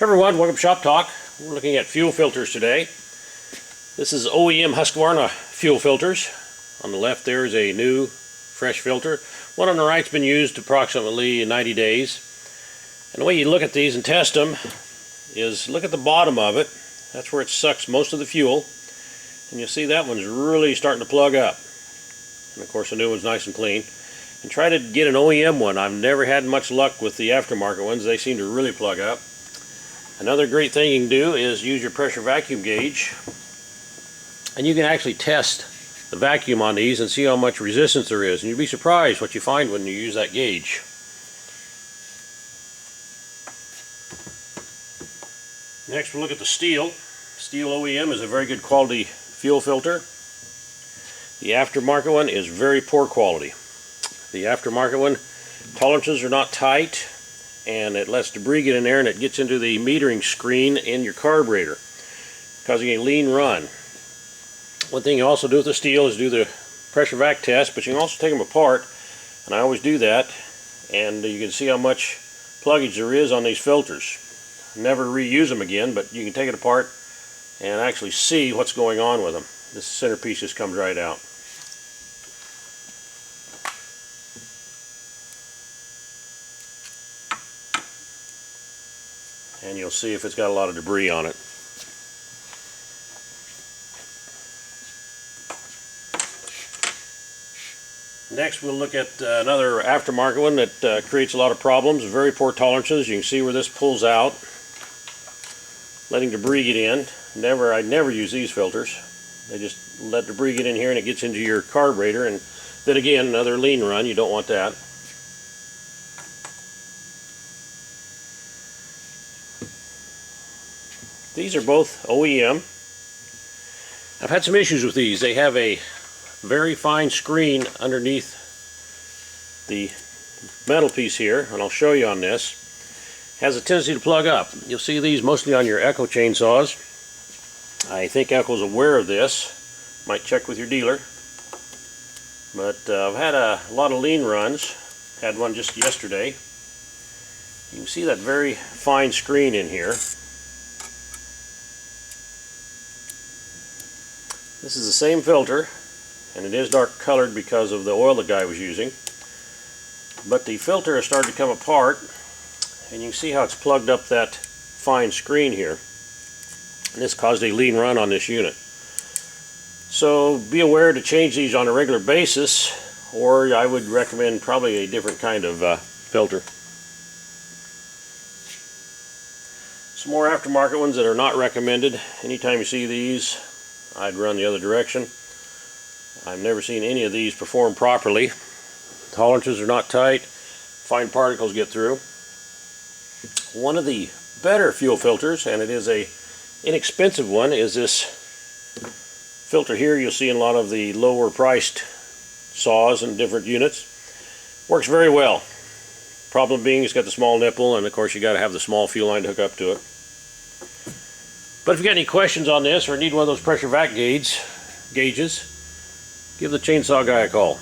Everyone, welcome to Shop Talk. We're looking at fuel filters today. This is OEM Husqvarna fuel filters. On the left there is a new, fresh filter. One on the right's been used approximately 90 days. And the way you look at these and test them is look at the bottom of it. That's where it sucks most of the fuel. And you'll see that one's really starting to plug up. And of course the new one's nice and clean. And try to get an OEM one. I've never had much luck with the aftermarket ones. They seem to really plug up. Another great thing you can do is use your pressure vacuum gauge, and you can actually test the vacuum on these and see how much resistance there is, and you'd be surprised what you find when you use that gauge. Next we'll look at the Stihl. Stihl OEM is a very good quality fuel filter. The aftermarket one is very poor quality. The aftermarket one, tolerances are not tight, and it lets debris get in there and it gets into the metering screen in your carburetor, causing a lean run. One thing you also do with the Stihl is do the pressure vac test, but you can also take them apart, and I always do that, and you can see how much pluggage there is on these filters. Never reuse them again, but you can take it apart and actually see what's going on with them. This centerpiece just comes right out. And you'll see if it's got a lot of debris on it. Next we'll look at another aftermarket one that creates a lot of problems, very poor tolerances. You can see where this pulls out, letting debris get in. I never use these filters. They just let debris get in here and it gets into your carburetor, and then again another lean run. You don't want that. These are both OEM. I've had some issues with these. They have a very fine screen underneath the metal piece here, and I'll show you on this. It has a tendency to plug up. You'll see these mostly on your Echo chainsaws. I think Echo's aware of this. Might check with your dealer. But I've had a lot of lean runs. Had one just yesterday. You can see that very fine screen in here. This is the same filter, and it is dark colored because of the oil the guy was using. But the filter has started to come apart, and you can see how it's plugged up that fine screen here. And this caused a lean run on this unit. So be aware to change these on a regular basis, or I would recommend probably a different kind of filter. Some more aftermarket ones that are not recommended. Anytime you see these, I'd run the other direction. I've never seen any of these perform properly. Tolerances are not tight. Fine particles get through. One of the better fuel filters, and it is a inexpensive one, is this filter here. You'll see in a lot of the lower priced saws and different units. Works very well. Problem being it's got the small nipple, and of course you got to have the small fuel line to hook up to it. But if you got any questions on this or need one of those pressure vac gauges, give the chainsaw guy a call.